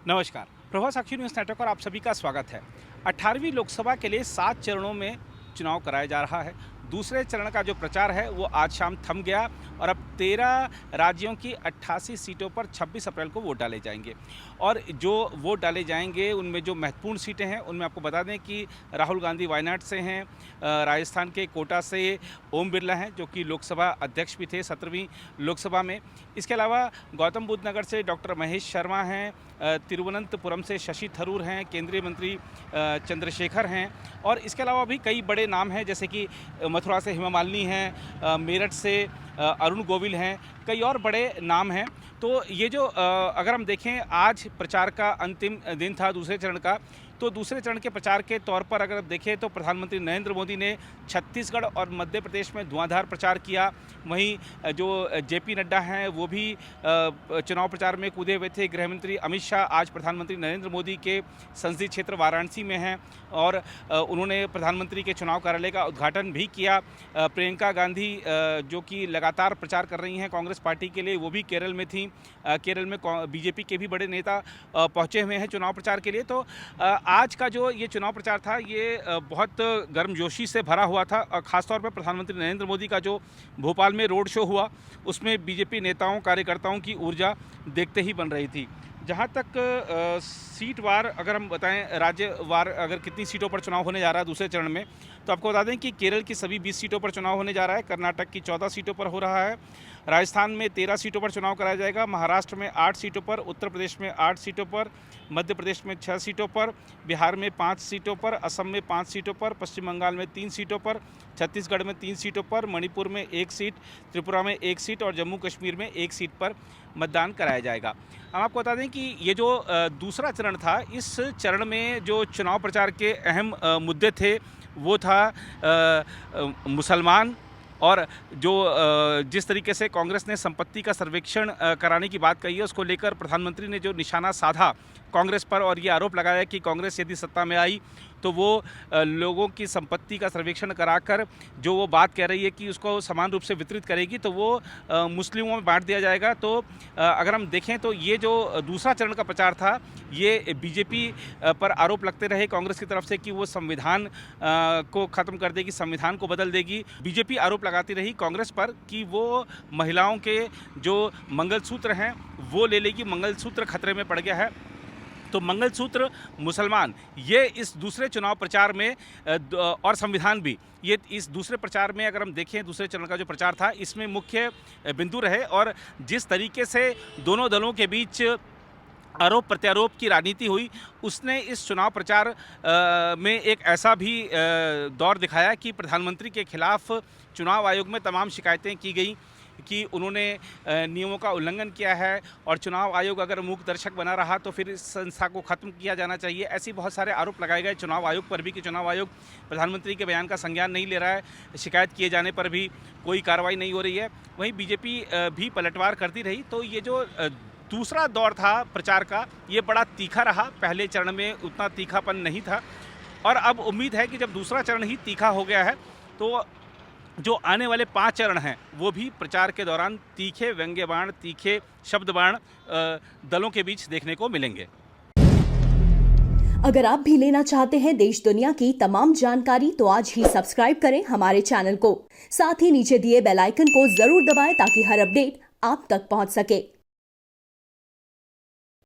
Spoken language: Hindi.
नमस्कार। प्रभा साक्षी न्यूज़ नेटवर्क पर आप सभी का स्वागत है। 18वीं लोकसभा के लिए 7 चरणों में चुनाव कराया जा रहा है। दूसरे चरण का जो प्रचार है वो आज शाम थम गया और अब 13 राज्यों की 88 सीटों पर 26 अप्रैल को वोट डाले जाएंगे। और जो वोट डाले जाएंगे उनमें जो महत्वपूर्ण सीटें हैं उनमें आपको बता दें कि राहुल गांधी वायनाड से हैं, राजस्थान के कोटा से ओम बिरला हैं जो कि लोकसभा अध्यक्ष भी थे 17वीं लोकसभा में। इसके अलावा गौतम बुद्ध नगर से डॉक्टर महेश शर्मा हैं, तिरुवनंतपुरम से शशि थरूर हैं, केंद्रीय मंत्री चंद्रशेखर हैं और इसके अलावा भी कई बड़े नाम हैं जैसे कि मथुरा से हेमा मालिनी हैं, मेरठ से अरुण गोविल हैं, कई और बड़े नाम हैं। तो ये जो अगर हम देखें आज प्रचार का अंतिम दिन था दूसरे चरण का, तो दूसरे चरण के प्रचार के तौर पर अगर देखें तो प्रधानमंत्री नरेंद्र मोदी ने छत्तीसगढ़ और मध्य प्रदेश में धुआंधार प्रचार किया। वहीं जो जेपी नड्डा हैं वो भी चुनाव प्रचार में कूदे हुए थे। गृहमंत्री अमित शाह आज प्रधानमंत्री नरेंद्र मोदी के संसदीय क्षेत्र वाराणसी में हैं और उन्होंने प्रधानमंत्री के चुनाव कार्यालय का उद्घाटन भी किया। प्रियंका गांधी जो कि लगातार प्रचार कर रही हैं कांग्रेस पार्टी के लिए, वो भी केरल में थी। केरल में बीजेपी के भी बड़े नेता पहुंचे हुए हैं चुनाव प्रचार के लिए। तो आज का जो ये चुनाव प्रचार था ये बहुत गर्मजोशी से भरा हुआ था। खासतौर पर प्रधानमंत्री नरेंद्र मोदी का जो भोपाल में रोड शो हुआ उसमें बीजेपी नेताओं कार्यकर्ताओं की ऊर्जा देखते ही बन रही थी। जहाँ तक सीट वार अगर हम बताएं, राज्य वार अगर कितनी सीटों पर चुनाव होने जा रहा है दूसरे चरण में, तो आपको बता दें कि केरल की सभी 20 सीटों पर चुनाव होने जा रहा है, कर्नाटक की 14 सीटों पर हो रहा है, राजस्थान में 13 सीटों पर चुनाव कराया जाएगा, महाराष्ट्र में 8 सीटों पर, उत्तर प्रदेश में 8 सीटों पर, मध्य प्रदेश में 6 सीटों पर, बिहार में 5 सीटों पर, असम में 5 सीटों पर, पश्चिम बंगाल में 3 सीटों पर, छत्तीसगढ़ में 3 सीटों पर, मणिपुर में 1 सीट, त्रिपुरा में 1 सीट और जम्मू कश्मीर में 1 सीट पर मतदान कराया जाएगा। हम आपको बता दें कि ये जो दूसरा चरण था, इस चरण में जो चुनाव प्रचार के अहम मुद्दे थे वो था मुसलमान और जो जिस तरीके से कांग्रेस ने संपत्ति का सर्वेक्षण कराने की बात कही है उसको लेकर प्रधानमंत्री ने जो निशाना साधा कांग्रेस पर और ये आरोप लगाया कि कांग्रेस यदि सत्ता में आई तो वो लोगों की संपत्ति का सर्वेक्षण कराकर जो वो बात कह रही है कि उसको समान रूप से वितरित करेगी तो वो मुस्लिमों में बांट दिया जाएगा। तो अगर हम देखें तो ये जो दूसरा चरण का प्रचार था ये बीजेपी पर आरोप लगते रहे कांग्रेस की तरफ से कि वो संविधान को ख़त्म कर देगी, संविधान को बदल देगी। बीजेपी आरोप लगाती रही कांग्रेस पर कि वो महिलाओं के जो मंगलसूत्र हैं वो ले लेगी, मंगलसूत्र खतरे में पड़ गया है। तो मंगलसूत्र, मुसलमान, ये इस दूसरे चुनाव प्रचार में और संविधान भी, ये इस दूसरे प्रचार में अगर हम देखें दूसरे चरण का जो प्रचार था इसमें मुख्य बिंदु रहे। और जिस तरीके से दोनों दलों के बीच आरोप प्रत्यारोप की राजनीति हुई उसने इस चुनाव प्रचार में एक ऐसा भी दौर दिखाया कि प्रधानमंत्री के खिलाफ चुनाव आयोग में तमाम शिकायतें की गई कि उन्होंने नियमों का उल्लंघन किया है और चुनाव आयोग अगर मूक दर्शक बना रहा तो फिर इस संस्था को ख़त्म किया जाना चाहिए। ऐसी बहुत सारे आरोप लगाए गए चुनाव आयोग पर भी कि चुनाव आयोग प्रधानमंत्री के बयान का संज्ञान नहीं ले रहा है, शिकायत किए जाने पर भी कोई कार्रवाई नहीं हो रही है। वहीं बीजेपी भी पलटवार करती रही। तो ये जो दूसरा दौर था प्रचार का ये बड़ा तीखा रहा, पहले चरण में उतना तीखापन नहीं था और अब उम्मीद है कि जब दूसरा चरण ही तीखा हो गया है तो जो आने वाले 5 चरण हैं वो भी प्रचार के दौरान तीखे व्यंग्य बाण, तीखे शब्द बाण दलों के बीच देखने को मिलेंगे। अगर आप भी लेना चाहते हैं देश दुनिया की तमाम जानकारी तो आज ही सब्सक्राइब करें हमारे चैनल को। साथ ही नीचे दिए बेल आइकन को जरूर दबाएं ताकि हर अपडेट आप तक पहुंच सके।